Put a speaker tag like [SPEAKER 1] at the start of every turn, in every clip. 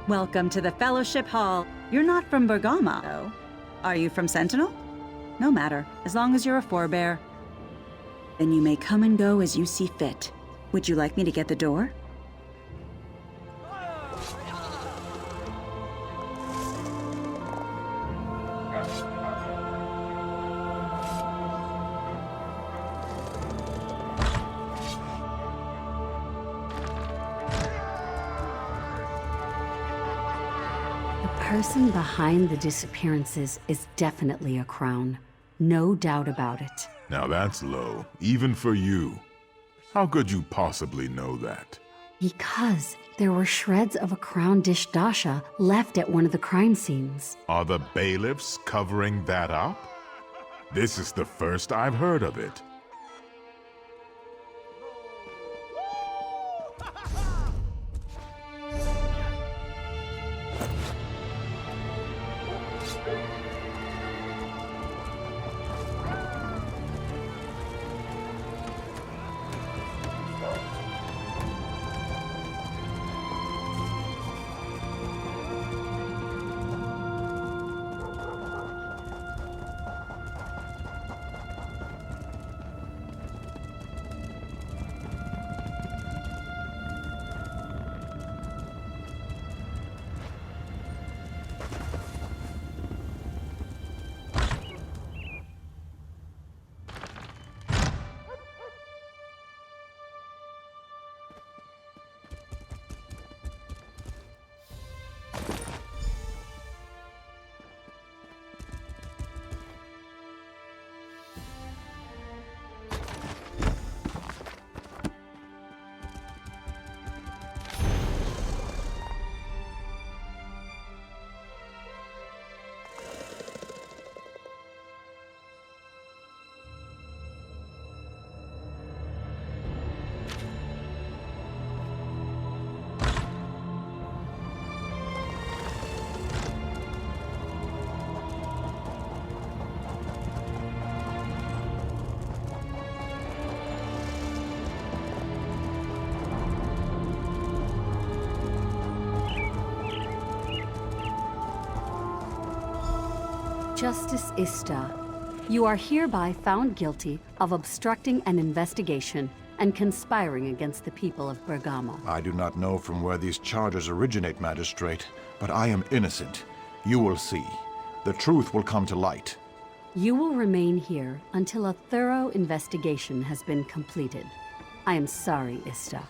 [SPEAKER 1] Welcome to the Fellowship Hall. You're not from Bergama, though. Are you from Sentinel? No matter, as long as you're a forebear. Then you may come and go as you see fit. Would you like me to get the door?
[SPEAKER 2] The person behind the disappearances is definitely a crown. No doubt about it.
[SPEAKER 3] Now that's low, even for you. How could you possibly know that?
[SPEAKER 2] Because there were shreds of a crown dish dasha left at one of the crime scenes.
[SPEAKER 3] Are the bailiffs covering that up? This is the first I've heard of it.
[SPEAKER 2] Justice Ista, you are hereby found guilty of obstructing an investigation and conspiring against the people of Bergama.
[SPEAKER 4] I do not know from where these charges originate, Magistrate, but I am innocent. You will see. The truth will come to light.
[SPEAKER 2] You will remain here until a thorough investigation has been completed. I am sorry, Ista.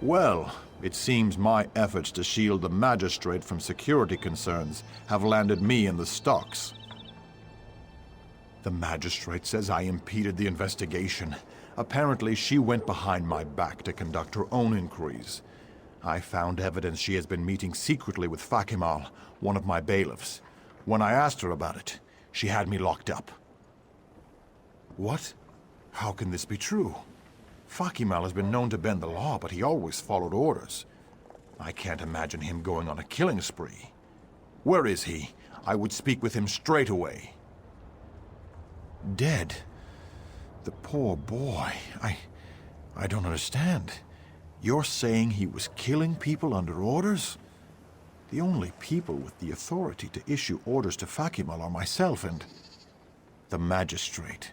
[SPEAKER 4] Well, it seems my efforts to shield the Magistrate from security concerns have landed me in the stocks. The Magistrate says I impeded the investigation. Apparently, she went behind my back to conduct her own inquiries. I found evidence she has been meeting secretly with Fakimal, one of my bailiffs. When I asked her about it, she had me locked up. What? How can this be true? Fakimal has been known to bend the law, but he always followed orders. I can't imagine him going on a killing spree. Where is he? I would speak with him straight away. Dead? The poor boy. I don't understand. You're saying he was killing people under orders? The only people with the authority to issue orders to Fakimal are myself and the Magistrate.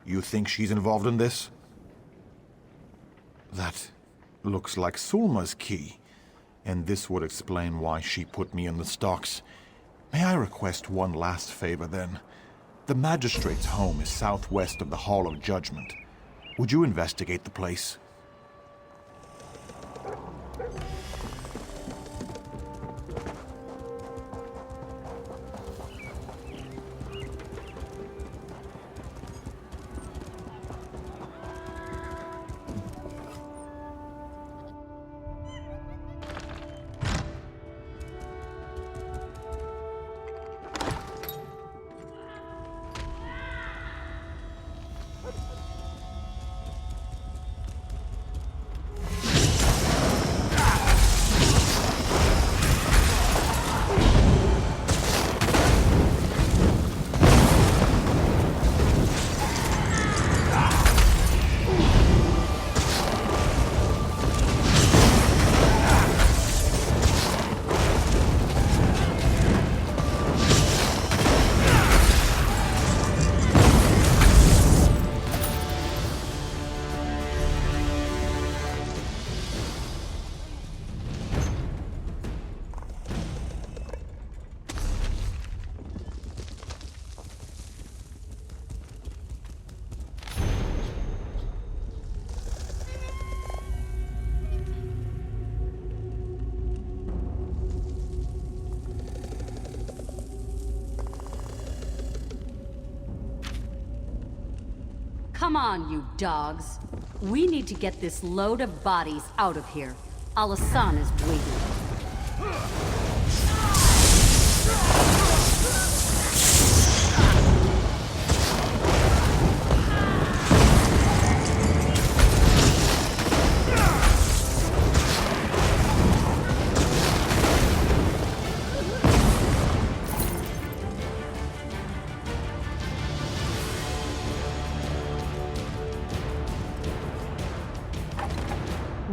[SPEAKER 4] You think she's involved in this? That looks like Sulma's key, and this would explain why she put me in the stocks. May I request one last favor, then? The Magistrate's home is southwest of the Hall of Judgment. Would you investigate the place?
[SPEAKER 2] Come on, you dogs. We need to get this load of bodies out of here. Alasan is waiting.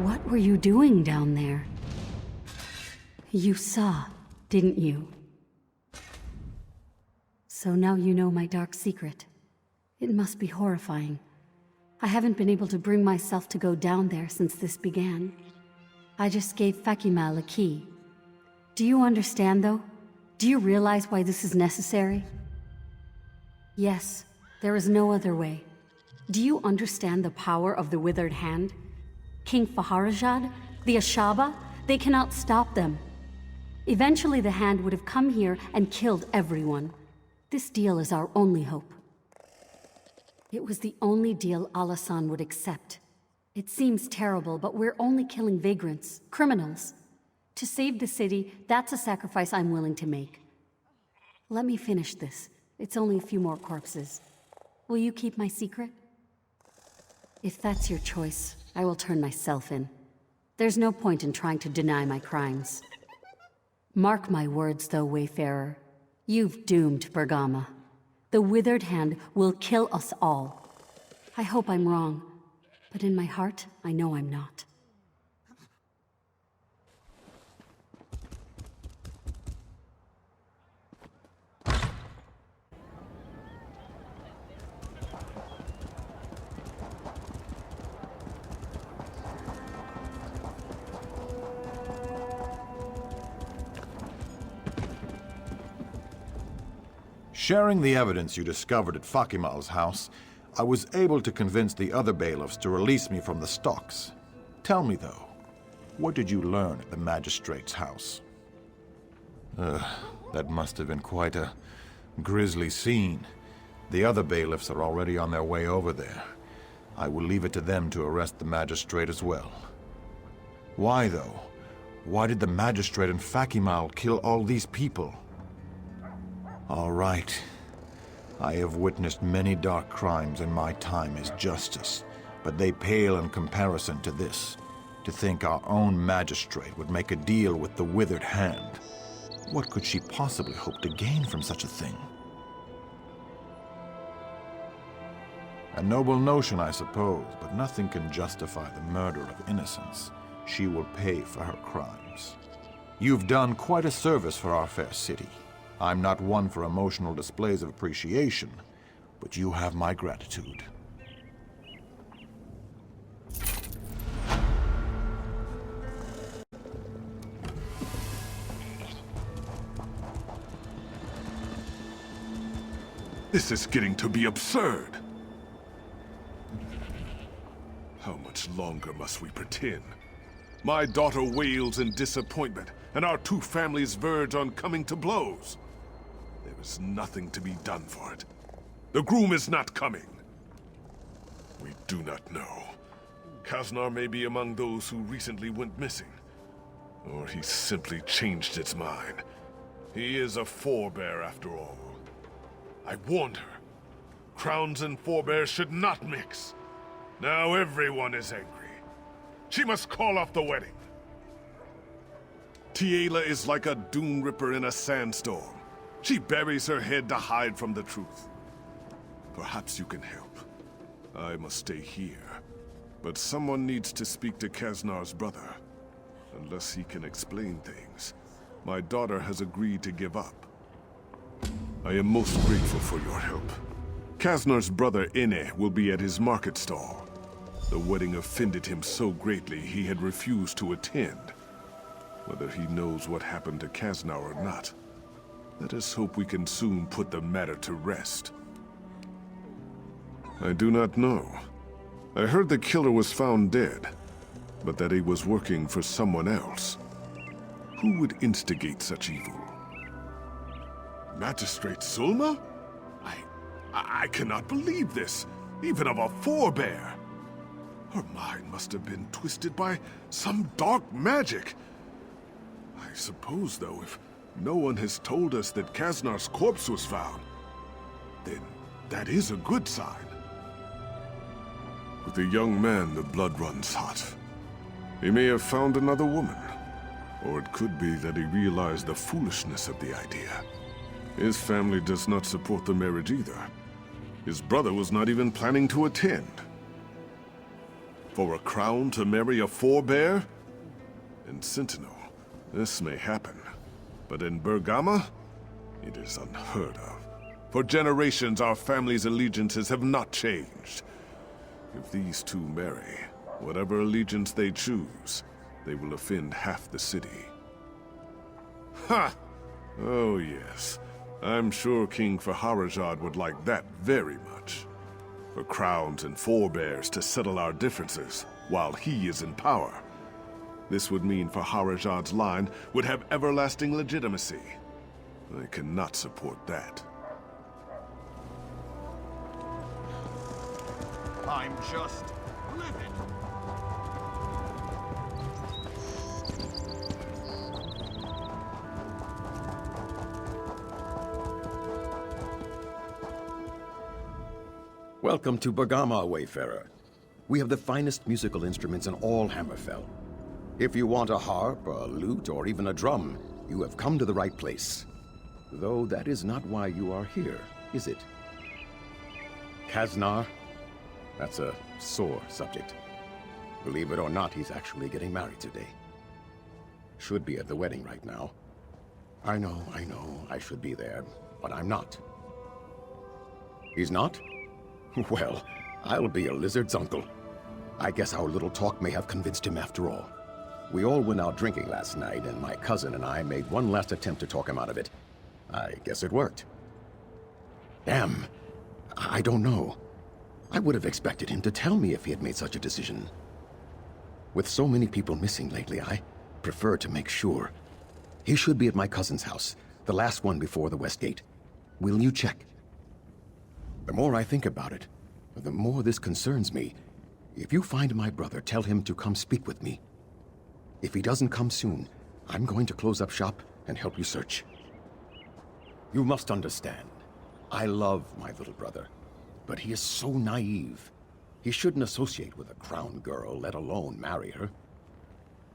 [SPEAKER 2] What were you doing down there? You saw, didn't you? So now you know my dark secret. It must be horrifying. I haven't been able to bring myself to go down there since this began. I just gave Fakimal a key. Do you understand, though? Do you realize why this is necessary? Yes, there is no other way. Do you understand the power of the Withered Hand? King Faharajad, the Ashaba, they cannot stop them. Eventually the Hand would have come here and killed everyone. This deal is our only hope. It was the only deal Alasan would accept. It seems terrible, but we're only killing vagrants, criminals. To save the city, that's a sacrifice I'm willing to make. Let me finish this. It's only a few more corpses. Will you keep my secret? If that's your choice, I will turn myself in. There's no point in trying to deny my crimes. Mark my words, though, Wayfarer. You've doomed Bergama. The Withered Hand will kill us all. I hope I'm wrong, but in my heart, I know I'm not.
[SPEAKER 4] Sharing the evidence you discovered at Fakimal's house, I was able to convince the other bailiffs to release me from the stocks. Tell me, though, what did you learn at the magistrate's house? That must have been quite a grisly scene. The other bailiffs are already on their way over there. I will leave it to them to arrest the magistrate as well. Why, though? Why did the magistrate and Fakimal kill all these people? All right. I have witnessed many dark crimes in my time as justice, but they pale in comparison to this. To think our own magistrate would make a deal with the Withered Hand. What could she possibly hope to gain from such a thing? A noble notion, I suppose, but nothing can justify the murder of innocents. She will pay for her crimes. You've done quite a service for our fair city. I'm not one for emotional displays of appreciation, but you have my gratitude.
[SPEAKER 5] This is getting to be absurd. How much longer must we pretend? My daughter wails in disappointment, and our two families verge on coming to blows. There is nothing to be done for it. The groom is not coming. We do not know. Kaznar may be among those who recently went missing. Or he simply changed his mind. He is a forebear after all. I warned her. Crowns and forebears should not mix. Now everyone is angry. She must call off the wedding. Tiela is like a dune ripper in a sandstorm. She buries her head to hide from the truth. Perhaps you can help. I must stay here. But someone needs to speak to Kaznar's brother. Unless he can explain things. My daughter has agreed to give up. I am most grateful for your help. Kaznar's brother Ine will be at his market stall. The wedding offended him so greatly he had refused to attend. Whether he knows what happened to Kaznar or not, let us hope we can soon put the matter to rest. I do not know. I heard the killer was found dead, but that he was working for someone else. Who would instigate such evil? Magistrate Sulma? I cannot believe this. even of a forebear. Her mind must have been twisted by some dark magic. I suppose, though, if no one has told us that Kaznar's corpse was found, then that is a good sign. With the young man, the blood runs hot. He may have found another woman. Or it could be that he realized the foolishness of the idea. His family does not support the marriage either. His brother was not even planning to attend. For a crown to marry a forebear? In Sentinel, this may happen. But in Bergama, it is unheard of. For generations, our family's allegiances have not changed. If these two marry, whatever allegiance they choose, they will offend half the city. Ha! Oh yes. I'm sure King Faharajad would like that very much. For crowns and forebears to settle our differences while he is in power. This would mean Faharajad's line would have everlasting legitimacy. I cannot support that.
[SPEAKER 4] I'm just livid.
[SPEAKER 6] Welcome to Bergama, Wayfarer. We have the finest musical instruments in all Hammerfell. If you want a harp, a lute, or even a drum, you have come to the right place. Though that is not why you are here, is it? Kaznar? That's a sore subject. Believe it or not, he's actually getting married today. Should be at the wedding right now. I know, I should be there, but I'm not. He's not? Well, I'll be a lizard's uncle. I guess our little talk may have convinced him after all. We all went out drinking last night, and my cousin and I made one last attempt to talk him out of it. I guess it worked. Damn. I don't know. I would have expected him to tell me if he had made such a decision. With so many people missing lately, I prefer to make sure. He should be at my cousin's house, the last one before the West Gate. Will you check? The more I think about it, the more this concerns me. If you find my brother, tell him to come speak with me. If he doesn't come soon, I'm going to close up shop and help you search. You must understand, I love my little brother, but he is so naive. He shouldn't associate with a crown girl, let alone marry her.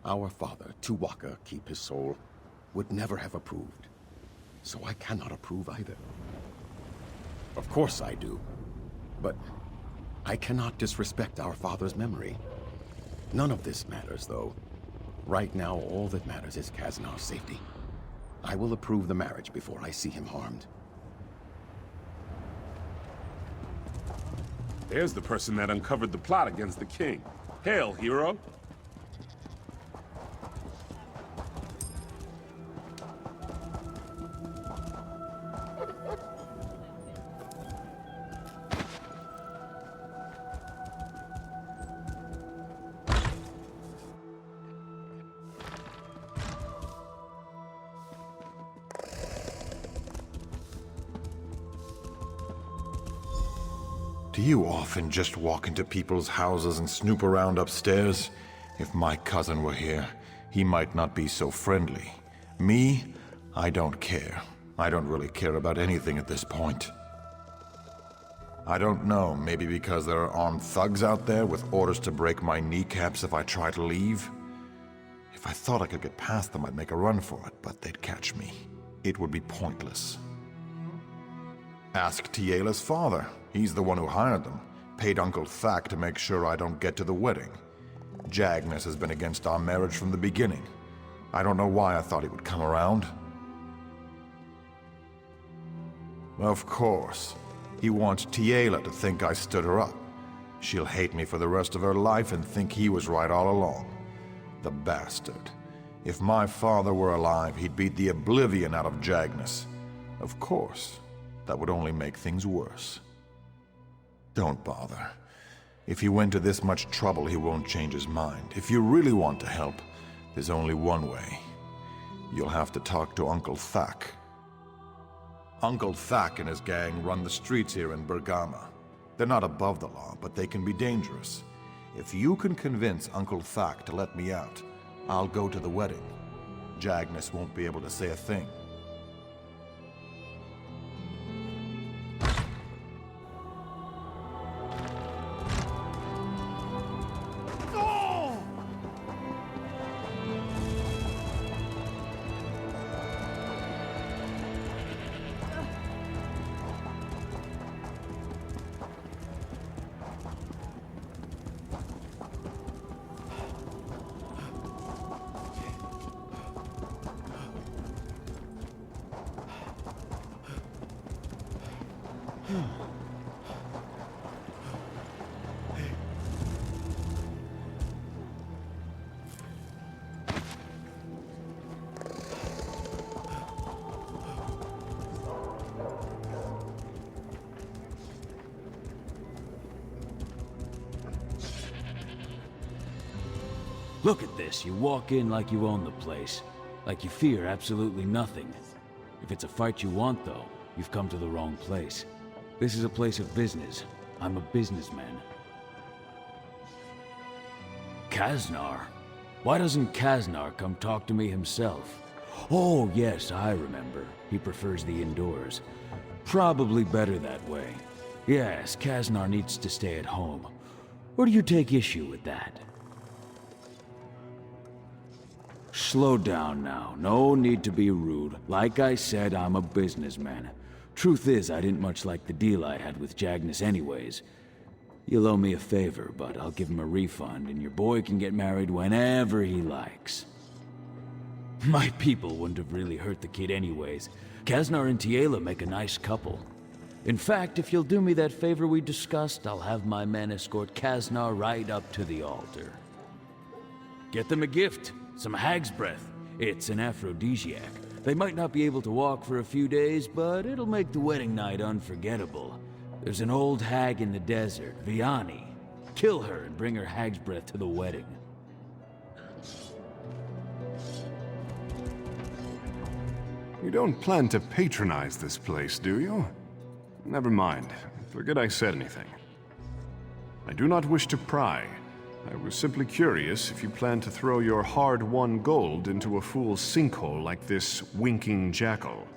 [SPEAKER 6] Our father, Tuwaka, keep his soul, would never have approved. So I cannot approve either. Of course I do, but I cannot disrespect our father's memory. None of this matters, though. Right now, all that matters is Kaznar's safety. I will approve the marriage before I see him harmed.
[SPEAKER 7] There's the person that uncovered the plot against the king. Hail, hero!
[SPEAKER 4] Do you often just walk into people's houses and snoop around upstairs? If my cousin were here, he might not be so friendly. Me? I don't care. I don't really care about anything at this point. I don't know, maybe because there are armed thugs out there with orders to break my kneecaps if I try to leave? If I thought I could get past them, I'd make a run for it, but they'd catch me. It would be pointless. Ask Tiela's father. He's the one who hired them. Paid Uncle Thack to make sure I don't get to the wedding. Jagnus has been against our marriage from the beginning. I don't know why I thought he would come around. Of course. He wants Tiela to think I stood her up. She'll hate me for the rest of her life and think he was right all along. The bastard. If my father were alive, he'd beat the oblivion out of Jagnus. Of course. That would only make things worse. Don't bother. If he went to this much trouble, he won't change his mind. If you really want to help, there's only one way. You'll have to talk to Uncle Thack. Uncle Thack and his gang run the streets here in Bergama. They're not above the law, but they can be dangerous. If you can convince Uncle Thack to let me out, I'll go to the wedding. Jagnus won't be able to say a thing.
[SPEAKER 8] Look at this. You walk in like you own the place. Like you fear absolutely nothing. If it's a fight you want, though, you've come to the wrong place. This is a place of business. I'm a businessman. Kaznar? Why doesn't Kaznar come talk to me himself? Oh, yes, I remember. He prefers the indoors. Probably better that way. Yes, Kaznar needs to stay at home. Or do you take issue with that? Slow down now. No need to be rude. Like I said, I'm a businessman. Truth is, I didn't much like the deal I had with Jagnus anyways. You'll owe me a favor, but I'll give him a refund, and your boy can get married whenever he likes. My people wouldn't have really hurt the kid anyways. Kaznar and Tiela make a nice couple. In fact, if you'll do me that favor we discussed, I'll have my men escort Kaznar right up to the altar. Get them a gift. Some hag's breath. It's an aphrodisiac. They might not be able to walk for a few days, but it'll make the wedding night unforgettable. There's an old hag in the desert, Vianney. Kill her and bring her hag's breath to the wedding.
[SPEAKER 5] You don't plan to patronize this place, do you? Never mind. Forget I said anything. I do not wish to pry. I was simply curious if you plan to throw your hard-won gold into a fool's sinkhole like this winking jackal.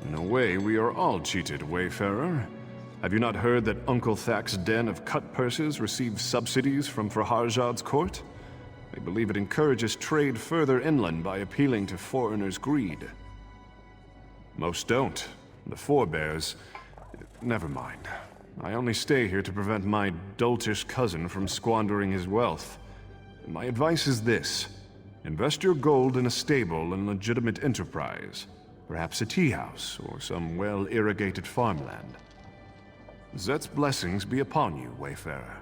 [SPEAKER 5] In a way, we are all cheated, Wayfarer. Have you not heard that Uncle Thack's den of cut purses receives subsidies from Farhajad's court? They believe it encourages trade further inland by appealing to foreigners' greed. Most don't. The forebears... Never mind. I only stay here to prevent my doltish cousin from squandering his wealth. My advice is this. Invest your gold in a stable and legitimate enterprise. Perhaps a tea house or some well-irrigated farmland. Zet's blessings be upon you, Wayfarer.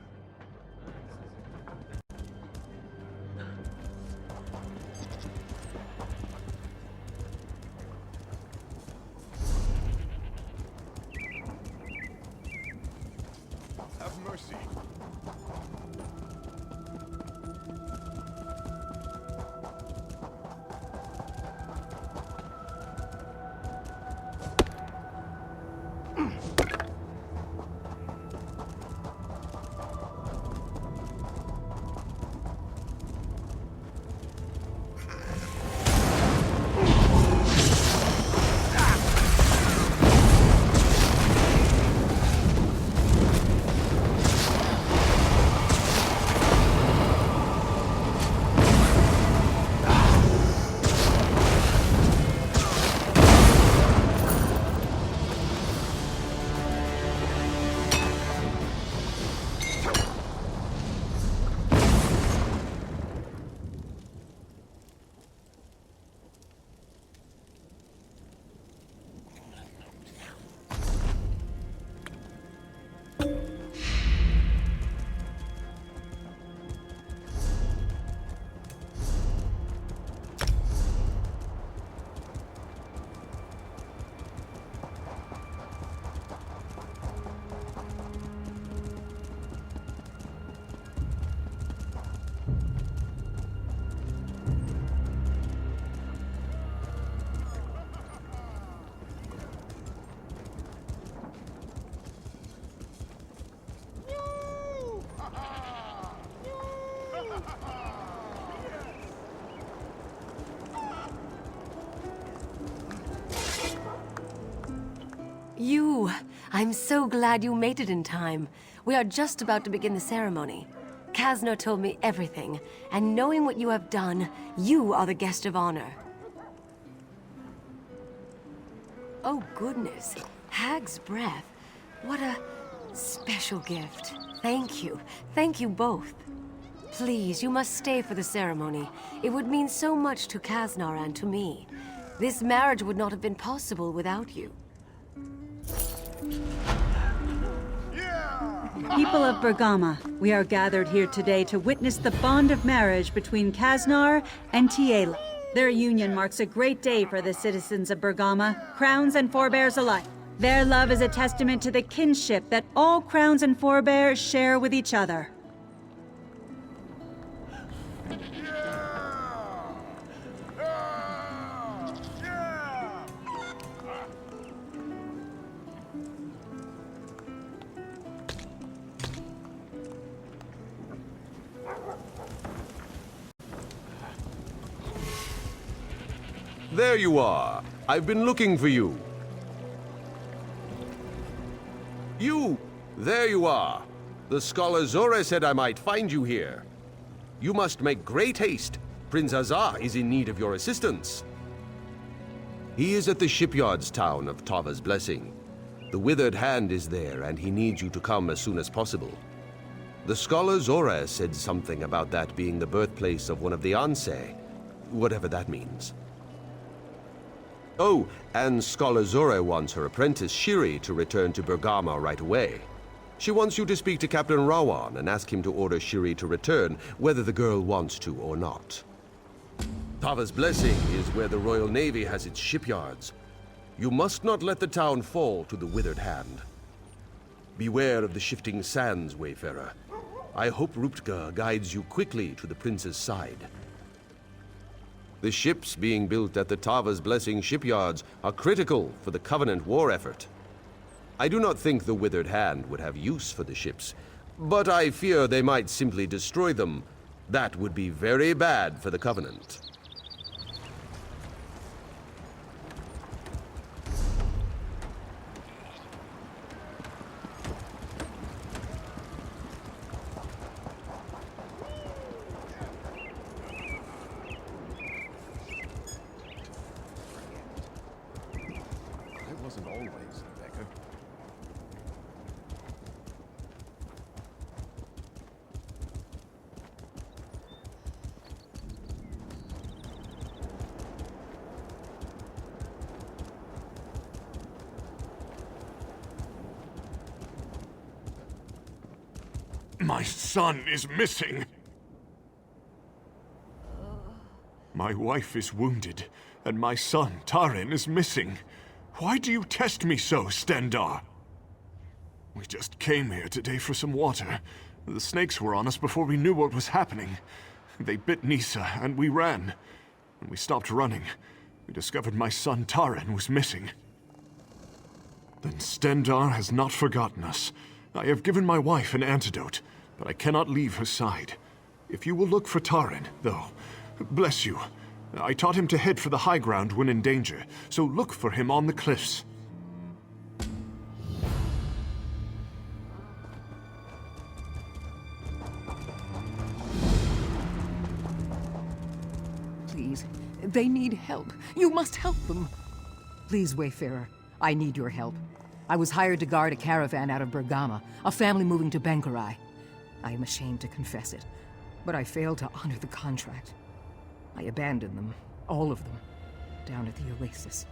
[SPEAKER 4] Have mercy.
[SPEAKER 9] I'm so glad you made it in time. We are just about to begin the ceremony. Kasner told me everything, and knowing what you have done, you are the guest of honor. Oh goodness, Hag's breath. What a special gift. Thank you. Thank you both. Please, you must stay for the ceremony. It would mean so much to Kasner and to me. This marriage would not have been possible without you.
[SPEAKER 1] People of Bergama, we are gathered here today to witness the bond of marriage between Kasnar and Tiela. Their union marks a great day for the citizens of Bergama, crowns and forebears alike. Their love is a testament to the kinship that all crowns and forebears share with each other.
[SPEAKER 10] There you are. I've been looking for you. There you are. The scholar Zore said I might find you here. You must make great haste. Prince Azar is in need of your assistance. He is at the shipyards town of Tava's Blessing. The Withered Hand is there, and he needs you to come as soon as possible. The scholar Zora said something about that being the birthplace of one of the Ansei, whatever that means. Oh, and Scholar Zora wants her apprentice Shiri to return to Bergama right away. She wants you to speak to Captain Rawan and ask him to order Shiri to return, whether the girl wants to or not. Tava's Blessing is where the Royal Navy has its shipyards. You must not let the town fall to the Withered Hand. Beware of the shifting sands, Wayfarer. I hope Ruptga guides you quickly to the prince's side. The ships being built at the Tava's Blessing shipyards are critical for the Covenant war effort. I do not think the Withered Hand would have use for the ships, but I fear they might simply destroy them. That would be very bad for the Covenant.
[SPEAKER 6] Wasn't always a beggar.
[SPEAKER 5] My son is missing. My wife is wounded, and my son, Tarin, is missing. Why do you test me so, Stendar? We just came here today for some water. The snakes were on us before we knew what was happening. They bit Nisa, and we ran. When we stopped running, we discovered my son Tarin was missing. Then Stendar has not forgotten us. I have given my wife an antidote, but I cannot leave her side. If you will look for Tarin, though, bless you. I taught him to head for the high ground when in danger, so look for him on the cliffs.
[SPEAKER 11] Please, they need help. You must help them. Please, Wayfarer, I need your help. I was hired to guard a caravan out of Bergama, a family moving to Bankarai. I am ashamed to confess it, but I failed to honor the contract. I abandoned them, all of them, down at the oasis.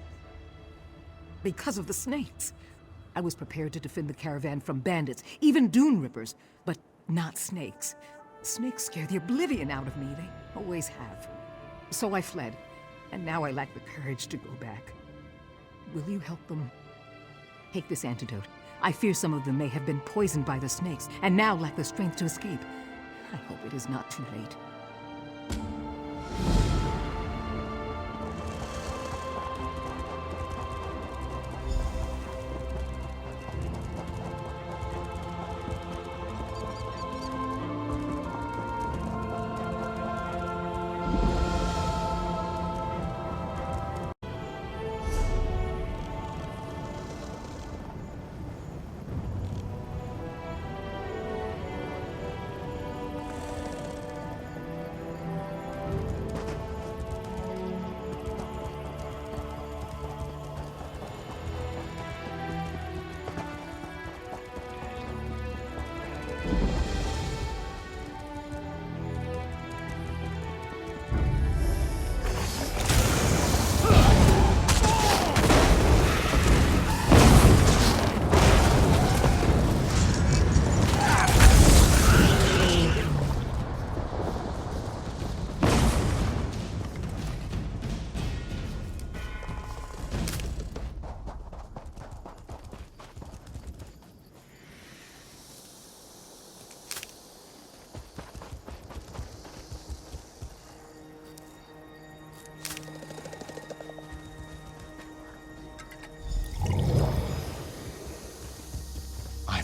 [SPEAKER 11] Because of the snakes. I was prepared to defend the caravan from bandits, even dune rippers, but not snakes. Snakes scare the oblivion out of me, they always have. So I fled, and now I lack the courage to go back. Will you help them? Take this antidote. I fear some of them may have been poisoned by the snakes, and now lack the strength to escape. I hope it is not too late.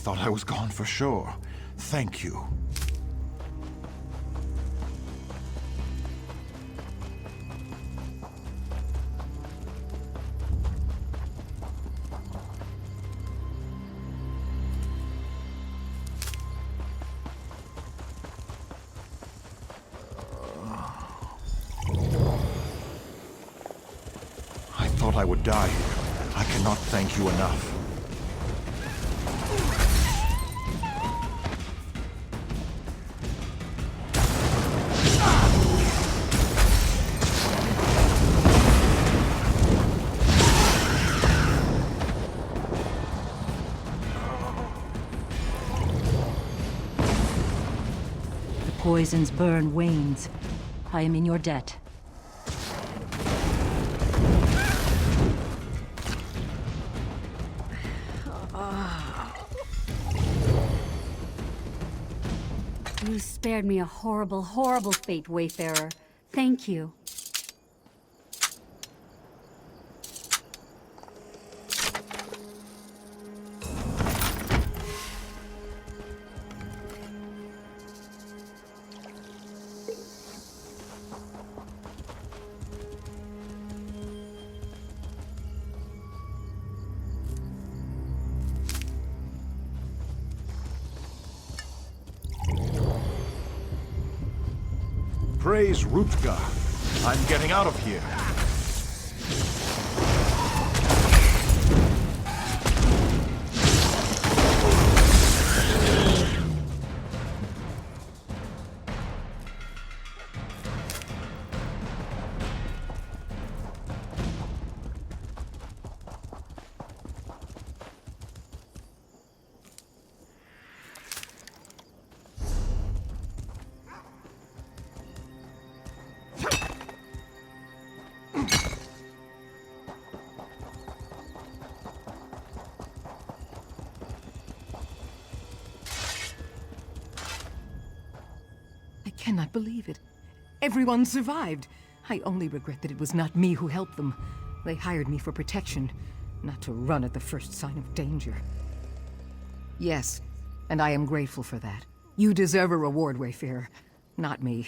[SPEAKER 4] thought I was gone for sure. Thank you. I thought I would die here. I cannot thank you enough.
[SPEAKER 12] The poison's burn wanes. I am in your debt.
[SPEAKER 2] You spared me a horrible, horrible fate, Wayfarer. Thank you.
[SPEAKER 4] Praise Rutger. I'm getting out of here.
[SPEAKER 11] I cannot believe it. Everyone survived. I only regret that it was not me who helped them. They hired me for protection, not to run at the first sign of danger. Yes, and I am grateful for that. You deserve a reward, Wayfarer, not me.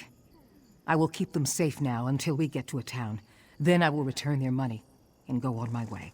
[SPEAKER 11] I will keep them safe now until we get to a town. Then I will return their money and go on my way.